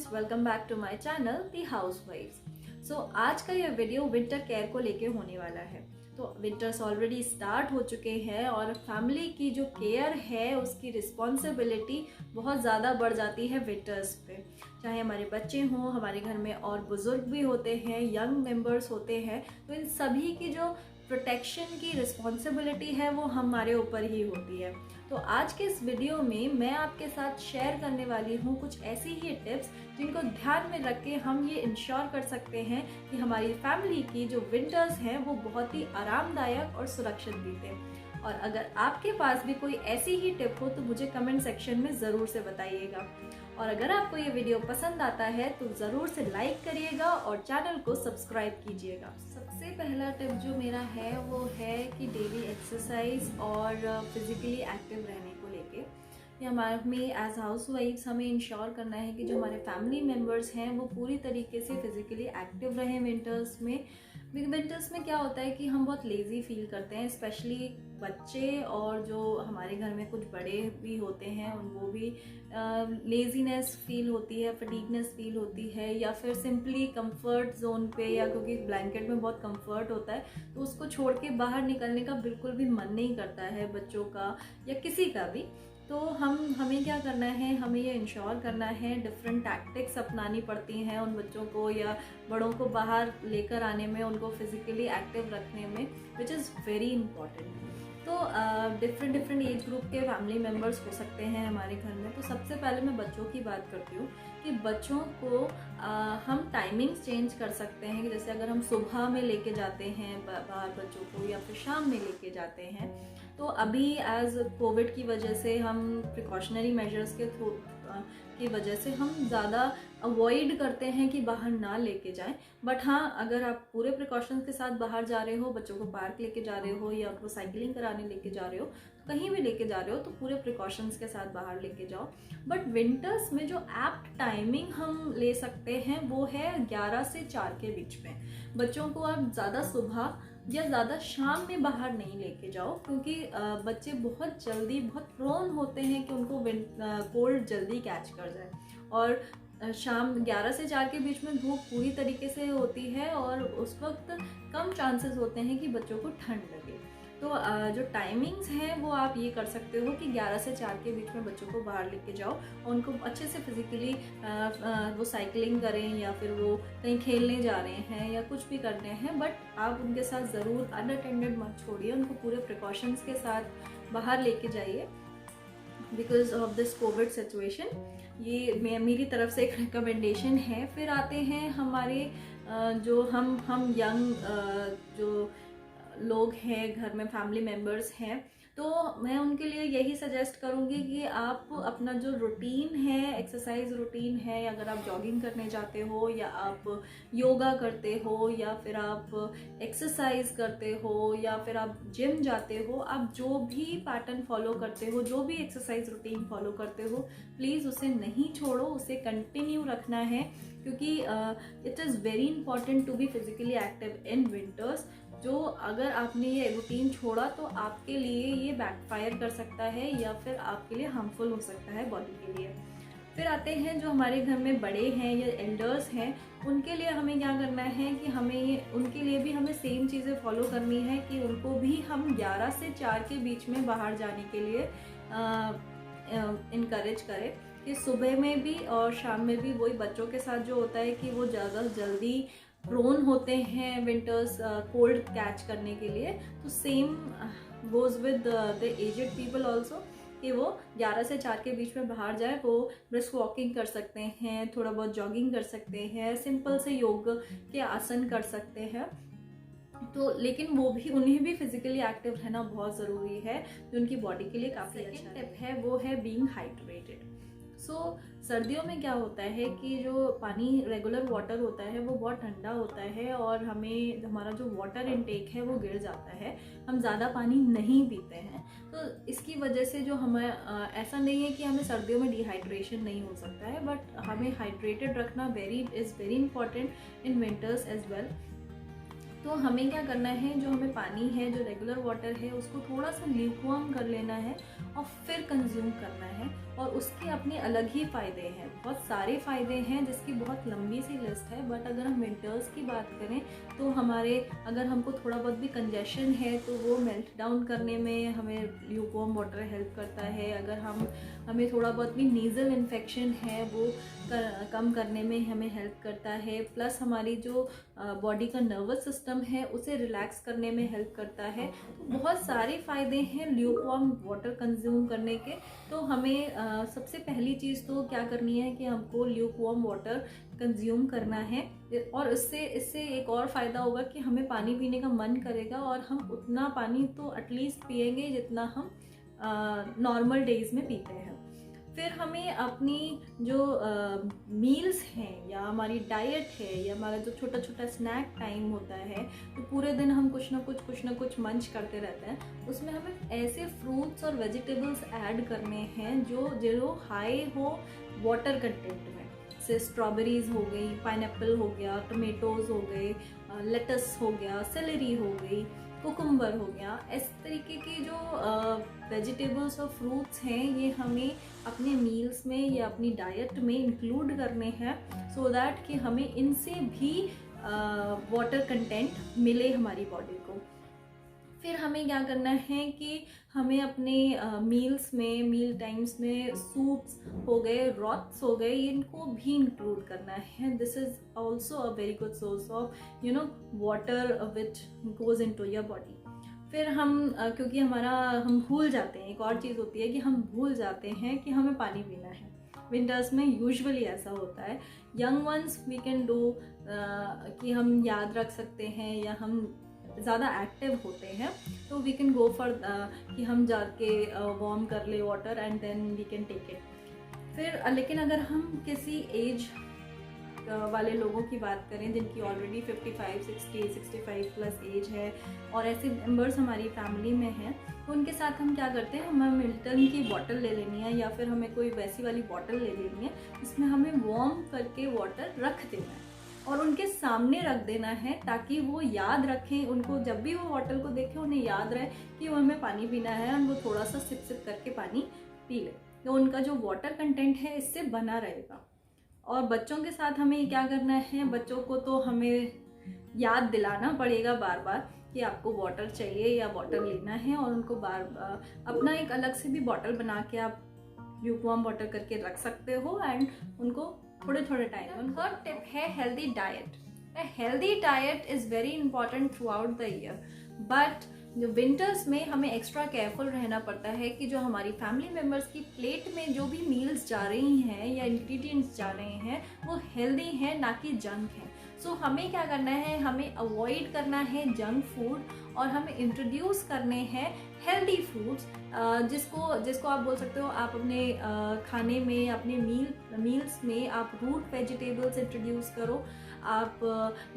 Friends, welcome back to my channel the हाउसवाइफ्स। So आज का ये वीडियो विंटर केयर को लेके होने वाला है। तो विंटर्स ऑलरेडी स्टार्ट हो चुके हैं और फैमिली की जो केयर है उसकी रिस्पॉन्सिबिलिटी बहुत ज़्यादा बढ़ जाती है विंटर्स पे। चाहे हमारे बच्चे हों, हमारे घर में और बुज़ुर्ग भी होते हैं, यंग मेंबर्स होते हैं, तो इन सभी की जो प्रोटेक्शन की रिस्पॉन्सिबिलिटी है वो हमारे ऊपर ही होती है। तो आज के इस वीडियो में मैं आपके साथ शेयर करने वाली हूँ कुछ ऐसी ही टिप्स जिनको ध्यान में रख के हम ये इंश्योर कर सकते हैं कि हमारी फैमिली की जो विंटर्स हैं वो बहुत ही आरामदायक और सुरक्षित बीते। और अगर आपके पास भी कोई ऐसी ही टिप हो तो मुझे कमेंट सेक्शन में ज़रूर से बताइएगा। और अगर आपको ये वीडियो पसंद आता है तो ज़रूर से लाइक करिएगा और चैनल को सब्सक्राइब कीजिएगा। सबसे पहला टिप जो मेरा है वो है कि डेली एक्सरसाइज और फिजिकली एक्टिव रहने को लेके हमें एज हाउस वाइफ्स हमें इंश्योर करना है कि जो हमारे फैमिली मेम्बर्स हैं वो पूरी तरीके से फिजिकली एक्टिव रहें विंटर्स में। विंटर्स में क्या होता है कि हम बहुत लेज़ी फील करते हैं, स्पेशली बच्चे और जो हमारे घर में कुछ बड़े भी होते हैं उनको भी लेज़ीनेस फील होती है, फटीगनेस फील होती है, या फिर सिंपली कंफर्ट जोन पे, या क्योंकि ब्लैंकेट में बहुत कंफर्ट होता है तो उसको छोड़ के बाहर निकलने का बिल्कुल भी मन नहीं करता है बच्चों का या किसी का भी। तो हमें क्या करना है, हमें ये इंश्योर करना है, डिफरेंट टैक्टिक्स अपनानी पड़ती हैं उन बच्चों को या बड़ों को बाहर लेकर आने में, उनको फिजिकली एक्टिव रखने में, विच इज़ वेरी इंपॉर्टेंट। तो डिफरेंट एज ग्रुप के फैमिली मेम्बर्स हो सकते हैं हमारे घर में। तो सबसे पहले मैं बच्चों की बात करती हूँ कि बच्चों को हम टाइमिंग्स चेंज कर सकते हैं कि जैसे अगर हम सुबह में लेके जाते हैं बाहर बच्चों को या फिर शाम में लेके जाते हैं, तो अभी एज कोविड की वजह से हम प्रिकॉशनरी मेजर्स के थ्रू की वजह से हम ज़्यादा अवॉइड करते हैं कि बाहर ना लेके जाएं। बट हाँ, अगर आप पूरे प्रिकॉशंस के साथ बाहर जा रहे हो, बच्चों को पार्क लेके जा रहे हो या उनको साइकिलिंग कराने लेके जा रहे हो, तो कहीं भी लेके जा रहे हो तो पूरे प्रिकॉशंस के साथ बाहर लेके जाओ। बट विंटर्स में जो एप्ट टाइमिंग हम ले सकते हैं वो है 11 से 4 के बीच में। बच्चों को आप ज़्यादा सुबह या ज़्यादा शाम में बाहर नहीं लेके जाओ, क्योंकि बच्चे बहुत जल्दी बहुत प्रोन होते हैं कि उनको कोल्ड जल्दी कैच कर जाए। और शाम 11 से 4 के बीच में धूप पूरी तरीके से होती है और उस वक्त कम चांसेस होते हैं कि बच्चों को ठंड लगे। तो जो टाइमिंग्स हैं वो आप ये कर सकते हो कि 11 से 4 के बीच में बच्चों को बाहर लेके जाओ और उनको अच्छे से फिजिकली वो साइकिलिंग करें या फिर वो कहीं खेलने जा रहे हैं या कुछ भी करते हैं, बट आप उनके साथ ज़रूर अनअटेंडेड मत छोड़िए, उनको पूरे प्रिकॉशंस के साथ बाहर लेके जाइए because of this Covid situation. ये मेरी तरफ से एक रिकमेंडेशन है। फिर आते हैं हमारे जो हम यंग जो लोग हैं घर में, फैमिली मेम्बर्स हैं, तो मैं उनके लिए यही सजेस्ट करूँगी कि आप अपना जो रूटीन है, एक्सरसाइज रूटीन है, अगर आप जॉगिंग करने जाते हो या आप योगा करते हो या फिर आप एक्सरसाइज करते हो या फिर आप जिम जाते हो, आप जो भी पैटर्न फॉलो करते हो, जो भी एक्सरसाइज रूटीन फॉलो करते हो, प्लीज़ उसे नहीं छोड़ो, उसे कंटिन्यू रखना है, क्योंकि it is very important to be physically active in winters. जो अगर आपने ये रूटीन छोड़ा तो आपके लिए ये बैकफायर कर सकता है या फिर आपके लिए हार्मफुल हो सकता है बॉडी के लिए। फिर आते हैं जो हमारे घर में बड़े हैं या एल्डर्स हैं, उनके लिए हमें क्या करना है कि उनके लिए भी हमें सेम चीज़ें फॉलो करनी है कि उनको भी हम 11 से 4 के बीच में बाहर जाने के लिए इनकरेज करें कि सुबह में भी और शाम में भी। वही बच्चों के साथ जो होता है कि वो ज़्यादा जल्दी प्रोन होते हैं विंटर्स कोल्ड कैच करने के लिए, तो same goes with the aged people also कि वो 11 से 4 के बीच में बाहर जाए, वो ब्रिस्क वॉकिंग कर सकते हैं, थोड़ा बहुत जॉगिंग कर सकते हैं, सिंपल से योग के आसन कर सकते हैं। तो लेकिन वो भी, उन्हें भी फिजिकली एक्टिव रहना बहुत ज़रूरी है, जो उनकी बॉडी के लिए काफ़ी अच्छा टिप है वो है बीइंग हाइड्रेटेड। सर्दियों में क्या होता है कि जो पानी रेगुलर वाटर होता है वो बहुत ठंडा होता है और हमारा जो वाटर इनटेक है वो गिर जाता है, हम ज़्यादा पानी नहीं पीते हैं। तो इसकी वजह से जो हमें ऐसा नहीं है कि हमें सर्दियों में डिहाइड्रेशन नहीं हो सकता है, बट हमें हाइड्रेटेड रखना is very important in winters as well. तो हमें क्या करना है, जो हमें पानी है, जो रेगुलर वाटर है, उसको थोड़ा सा ल्यूकवार्म कर लेना है और फिर कंज्यूम करना है। और उसके अपने अलग ही फ़ायदे हैं, बहुत सारे फ़ायदे हैं जिसकी बहुत लंबी सी लिस्ट है। बट अगर हम विंटर्स की बात करें तो अगर हमको थोड़ा बहुत भी कंजेशन है तो वो मेल्ट डाउन करने में हमें ल्यूकवार्म वाटर हेल्प करता है। अगर हमें थोड़ा बहुत भी नीज़ल इन्फेक्शन है वो कम करने में हमें हेल्प करता है। प्लस हमारी जो बॉडी का नर्वस सिस्टम है उसे रिलैक्स करने में हेल्प करता है। तो बहुत सारे फ़ायदे हैं ल्यूकवार्म वाटर कंज्यूम करने के। तो हमें सबसे पहली चीज़ तो क्या करनी है कि हमको ल्यूकवार्म वाटर कंज्यूम करना है। और इससे एक और फ़ायदा होगा कि हमें पानी पीने का मन करेगा और हम उतना पानी तो एटलीस्ट पिएंगे जितना हम नॉर्मल डेज़ में पीते हैं। फिर हमें अपनी जो मील्स हैं या हमारी डाइट है या हमारा जो छोटा छोटा स्नैक टाइम होता है, तो पूरे दिन हम कुछ ना कुछ मंच करते रहते हैं, उसमें हमें ऐसे फ्रूट्स और वेजिटेबल्स ऐड करने हैं जो हाई हो वाटर कंटेंट में। जैसे स्ट्रॉबेरीज हो गई, पाइनएप्पल हो गया, टमेटोज़ हो गए, लेटस हो गया, सेलेरी हो गई, कुकुम्बर हो गया। इस तरीके के जो वेजिटेबल्स और फ्रूट्स हैं ये हमें अपने मील्स में या अपनी डाइट में इंक्लूड करने हैं, सो दैट कि हमें इनसे भी वाटर कंटेंट मिले हमारी बॉडी को। फिर हमें क्या करना है कि हमें अपने मील्स में, मील टाइम्स में सूप्स हो गए, रॉट्स हो गए, इनको भी इंक्लूड करना है। This is also a very good source of water which goes into your body. फिर क्योंकि हम भूल जाते हैं, एक और चीज़ होती है कि हम भूल जाते हैं कि हमें पानी पीना है। विंटर्स में यूजुअली ऐसा होता है। Young ones we can do कि हम याद रख सकते हैं या हम ज़्यादा एक्टिव होते हैं तो वी कैन गो फॉर कि हम जाके वार्म कर ले water and then we can take it. फिर लेकिन अगर हम किसी एज वाले लोगों की बात करें जिनकी ऑलरेडी 55, 60, 65 प्लस एज है और ऐसे मेंबर्स हमारी फैमिली में हैं, तो उनके साथ हम क्या करते हैं, हमें मिल्टन की बॉटल ले लेनी है या फिर हमें कोई वैसी वाली बॉटल ले लेनी है जिसमें हमें वार्म करके वाटर रख देना है और उनके सामने रख देना है, ताकि वो याद रखें, उनको जब भी वो बॉटल को देखें उन्हें याद रहे कि वो हमें पानी पीना है और वो थोड़ा सा सिप सिप करके पानी पी ले। तो उनका जो वाटर कंटेंट है इससे बना रहेगा। और बच्चों के साथ हमें क्या करना है, बच्चों को तो हमें याद दिलाना पड़ेगा बार बार कि आपको वाटर चाहिए या वाटर लेना है, और उनको अपना एक अलग से भी बॉटल बना के आप ल्यूकवार्म वाटर करके रख सकते हो एंड उनको थोड़े थोड़े टाइम। थर्ड टिप है healthy diet. Healthy diet is very important through out the year, but जो विंटर्स में हमें एक्स्ट्रा केयरफुल रहना पड़ता है कि जो हमारी फैमिली मेम्बर्स की प्लेट में जो भी मील्स जा रही हैं या इंग्रेडिएंट्स जा रहे हैं वो हेल्दी हैं, ना कि जंक हैं। सो हमें क्या करना है, हमें अवॉइड करना है जंक फूड और हमें इंट्रोड्यूस करने हैं हेल्दी फूड्स, जिसको आप बोल सकते हो, आप अपने खाने में, अपने मील्स में आप रूट वेजिटेबल्स इंट्रोड्यूस करो, आप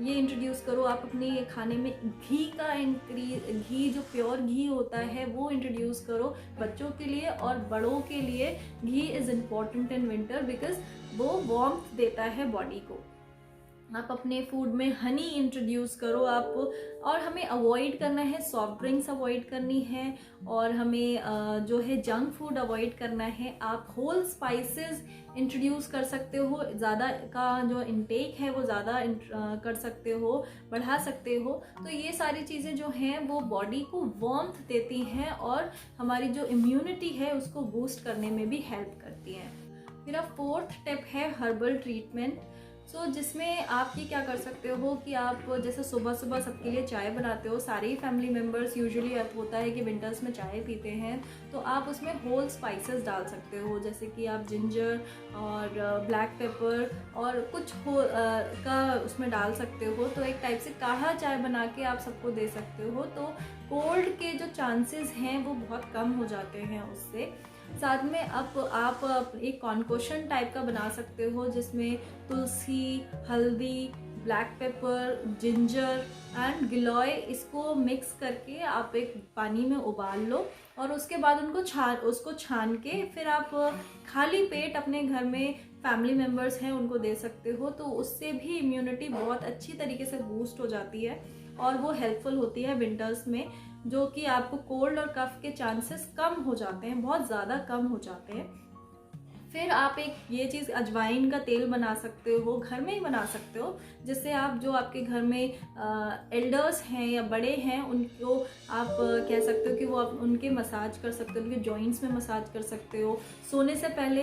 ये इंट्रोड्यूस करो, आप अपने खाने में घी जो प्योर घी होता है वो इंट्रोड्यूस करो बच्चों के लिए और बड़ों के लिए। Ghee is important in winter because वो वार्मथ देता है बॉडी को। आप अपने फूड में हनी इंट्रोड्यूस करो आप, और हमें अवॉइड करना है, सॉफ्ट ड्रिंक्स अवॉइड करनी है और हमें जो है जंक फूड अवॉइड करना है। आप होल स्पाइसेस इंट्रोड्यूस कर सकते हो, ज़्यादा का जो इनटेक है वो ज़्यादा कर सकते हो, बढ़ा सकते हो। तो ये सारी चीज़ें जो हैं वो बॉडी को वार्मथ देती हैं और हमारी जो इम्यूनिटी है उसको बूस्ट करने में भी हेल्प करती हैं। फिर अब फोर्थ टिप है हर्बल ट्रीटमेंट। सो जिसमें आप ये क्या कर सकते हो कि आप जैसे सुबह सुबह सबके लिए चाय बनाते हो, सारे ही फैमिली मेम्बर्स यूजुअली होता है कि विंटर्स में चाय पीते हैं, तो आप उसमें होल स्पाइसेस डाल सकते हो, जैसे कि आप जिंजर और ब्लैक पेपर और कुछ का उसमें डाल सकते हो। तो एक टाइप से काढ़ा चाय बना के आप सबको दे सकते हो, तो कोल्ड के जो चांसेस हैं वो बहुत कम हो जाते हैं उससे। साथ में आप एक कॉन्कोशन टाइप का बना सकते हो जिसमें तुलसी, हल्दी, ब्लैक पेपर, जिंजर एंड गिलोय इसको मिक्स करके आप एक पानी में उबाल लो और उसके बाद उसको छान के फिर आप खाली पेट अपने घर में फैमिली मेम्बर्स हैं उनको दे सकते हो। तो उससे भी इम्यूनिटी बहुत अच्छी तरीके से बूस्ट हो जाती है। और वो हेल्पफुल होती है विंटर्स में, जो कि आपको कोल्ड और कफ के चांसेस कम हो जाते हैं, बहुत ज़्यादा कम हो जाते हैं। फिर आप एक ये चीज़ अजवाइन का तेल बना सकते हो, घर में ही बना सकते हो, जिससे आप जो आपके घर में एल्डर्स हैं या बड़े हैं उनको आप कह सकते हो कि वो आप उनके मसाज कर सकते हो, उनके जॉइंट्स में मसाज कर सकते हो। सोने से पहले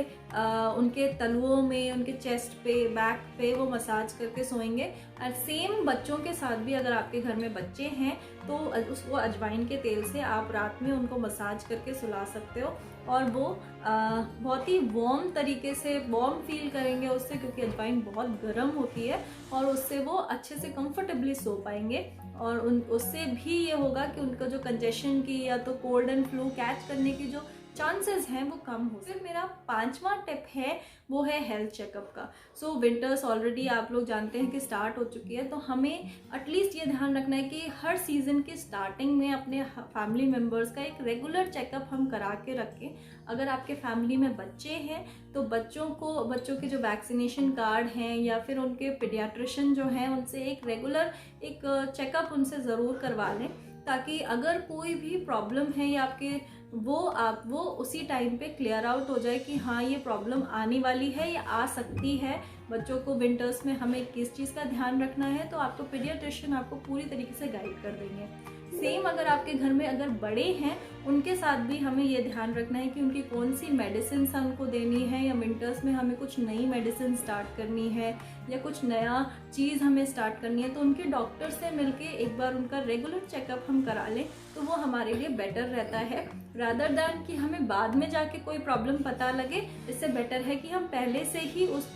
उनके तलुओं में, उनके चेस्ट पे, बैक पे वो मसाज करके सोएंगे। और सेम बच्चों के साथ भी, अगर आपके घर में बच्चे हैं तो उसको अजवाइन के तेल से आप रात में उनको मसाज करके सुला सकते हो, और वो बहुत ही वार्म तरीके से वार्म फील करेंगे उससे, क्योंकि अजवाइन बहुत गर्म होती है, और उससे वो अच्छे से कंफर्टेबली सो पाएंगे। और उससे भी ये होगा कि उनका जो कंजेशन की या तो कोल्ड एंड फ्लू कैच करने की जो चांसेस हैं वो कम हो। फिर मेरा 5वां टिप है वो है हेल्थ चेकअप का। सो विंटर्स ऑलरेडी आप लोग जानते हैं कि स्टार्ट हो चुकी है, तो हमें एटलीस्ट ये ध्यान रखना है कि हर सीज़न की स्टार्टिंग में अपने फैमिली मेम्बर्स का एक रेगुलर चेकअप हम करा के रखें। अगर आपके फैमिली में बच्चे हैं तो बच्चों के जो वैक्सीनेशन कार्ड हैं या फिर उनके पीडियाट्रिशियन जो हैं उनसे एक रेगुलर एक चेकअप उनसे ज़रूर करवा लें, ताकि अगर कोई भी प्रॉब्लम है या आपके वो उसी टाइम पे क्लियर आउट हो जाए कि हाँ ये प्रॉब्लम आने वाली है या आ सकती है। बच्चों को विंटर्स में हमें किस चीज़ का ध्यान रखना है, तो आपको पीडियाट्रिशियन आपको पूरी तरीके से गाइड कर देंगे। सेम अगर आपके घर में अगर बड़े हैं उनके साथ भी हमें ये ध्यान रखना है कि उनकी कौन सी मेडिसिन उनको देनी है, या विंटर्स में हमें कुछ नई मेडिसिन स्टार्ट करनी है या कुछ नया चीज़ हमें स्टार्ट करनी है, तो उनके डॉक्टर से मिलके एक बार उनका रेगुलर चेकअप हम करा लें तो वो हमारे लिए बेटर रहता है, रादर दैन कि हमें बाद में जाके कोई प्रॉब्लम पता लगे। इससे बेटर है कि हम पहले से ही उस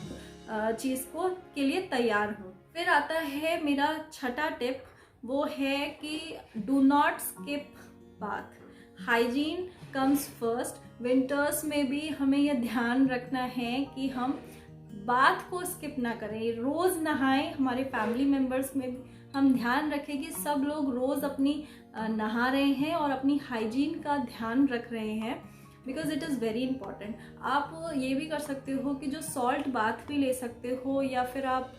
चीज़ के लिए तैयार हों। फिर आता है मेरा 6ठा टिप, वो है कि do not skip bath. Hygiene comes first. Winters में भी हमें यह ध्यान रखना है कि हम बाथ को स्किप ना करें, रोज़ नहाएं। हमारे फैमिली मेम्बर्स में हम ध्यान रखें कि सब लोग रोज़ अपनी नहा रहे हैं और अपनी हाइजीन का ध्यान रख रहे हैं, because it is very important. आप ये भी कर सकते हो कि जो सॉल्ट बाथ भी ले सकते हो, या फिर आप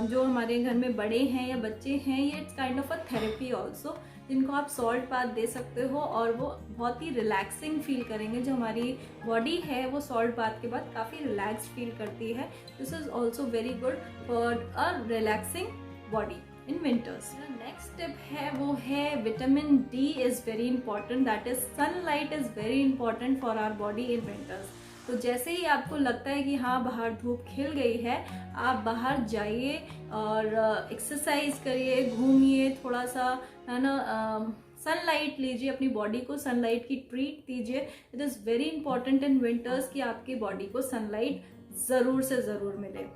जो हमारे घर में बड़े हैं या बच्चे हैं, ये it's kind of a therapy also, जिनको आप सॉल्ट बाथ दे सकते हो और वो बहुत ही रिलैक्सिंग फील करेंगे। जो हमारी बॉडी है वो सॉल्ट बाथ के बाद काफ़ी रिलैक्स फील करती है। This is also very good for a relaxing body in winters. Next tip है वो है vitamin D is very important, that is sunlight is very important for our body in winters. तो जैसे ही आपको लगता है कि हाँ बाहर धूप खिल गई है, आप बाहर जाइए और एक्सरसाइज करिए, घूमिए थोड़ा सा, है ना, सनलाइट लीजिए, अपनी बॉडी को सनलाइट की ट्रीट दीजिए। It is very important in winters कि आपकी बॉडी को सनलाइट ज़रूर से ज़रूर मिले।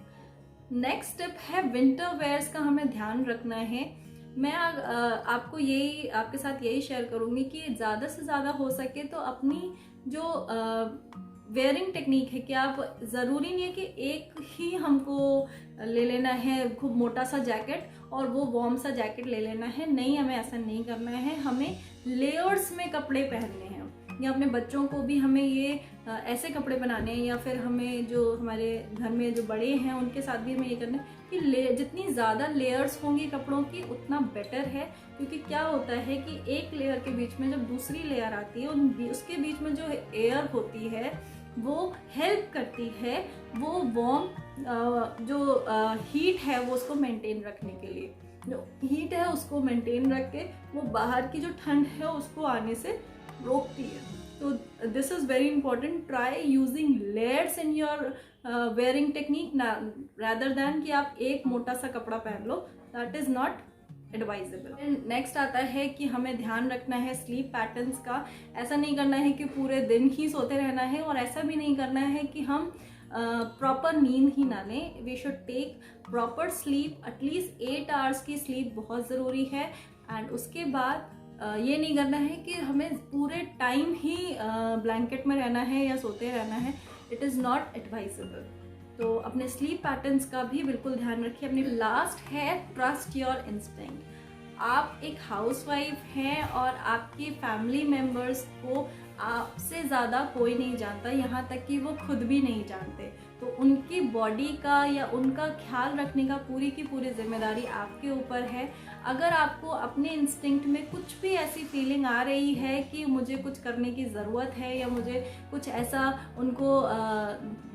नेक्स्ट स्टेप है विंटर वेयर्स का हमें ध्यान रखना है। मैं आपको आपके साथ यही शेयर करूँगी कि ज़्यादा से ज़्यादा हो सके तो अपनी जो वेयरिंग टेक्निक है कि आप ज़रूरी नहीं है कि एक ही हमको ले लेना है खूब मोटा सा जैकेट और वो वार्म सा जैकेट ले लेना है। नहीं, हमें ऐसा नहीं करना है, हमें लेयर्स में कपड़े पहनने हैं, या अपने बच्चों को भी हमें ये ऐसे कपड़े बनाने हैं, या फिर हमें जो हमारे घर में जो बड़े हैं उनके साथ भी हमें ये करना है कि जितनी ज़्यादा लेयर्स होंगी कपड़ों की उतना बेटर है। क्योंकि क्या होता है कि एक लेयर के बीच में जब दूसरी लेयर आती है उसके बीच में जो एयर होती है वो हेल्प करती है वो वार्म जो हीट है वो उसको मेंटेन रखने के लिए, जो हीट है उसको मेंटेन रख के वो बाहर की जो ठंड है उसको आने से रोकती है। तो this is very important. Try using layers in your wearing technique rather than कि आप एक मोटा सा कपड़ा पहन लो, that is not advisable. Next आता है कि हमें ध्यान रखना है स्लीप पैटर्न्स का। ऐसा नहीं करना है कि पूरे दिन ही सोते रहना है, और ऐसा भी नहीं करना है कि हम प्रॉपर नींद ही ना लें। We should take proper sleep, at least 8 hours की स्लीप बहुत ज़रूरी है। एंड उसके बाद ये नहीं करना है कि हमें पूरे टाइम ही ब्लैंकेट में रहना है या सोते रहना है। It is not advisable. तो अपने स्लीप पैटर्न्स का भी बिल्कुल ध्यान रखिए। अपनी लास्ट है ट्रस्ट योर इंस्टिंक्ट। आप एक हाउसवाइफ हैं और आपकी फैमिली मेम्बर्स को आपसे ज़्यादा कोई नहीं जानता, यहाँ तक कि वो खुद भी नहीं जानते। तो उनकी बॉडी का या उनका ख्याल रखने का पूरी की पूरी जिम्मेदारी आपके ऊपर है। अगर आपको अपने इंस्टिंक्ट में कुछ भी ऐसी फीलिंग आ रही है कि मुझे कुछ करने की ज़रूरत है या मुझे कुछ ऐसा उनको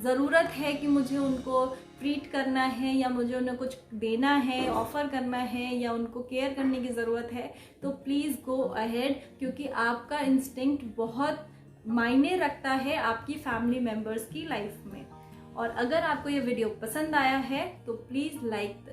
ज़रूरत है कि मुझे उनको ट्रीट करना है या मुझे उन्हें कुछ देना है, ऑफ़र करना है या उनको केयर करने की ज़रूरत है, तो प्लीज़ गो अहेड, क्योंकि आपका इंस्टिंक्ट बहुत मायने रखता है आपकी फैमिली मेम्बर्स की लाइफ में। और अगर आपको ये वीडियो पसंद आया है तो प्लीज़ लाइक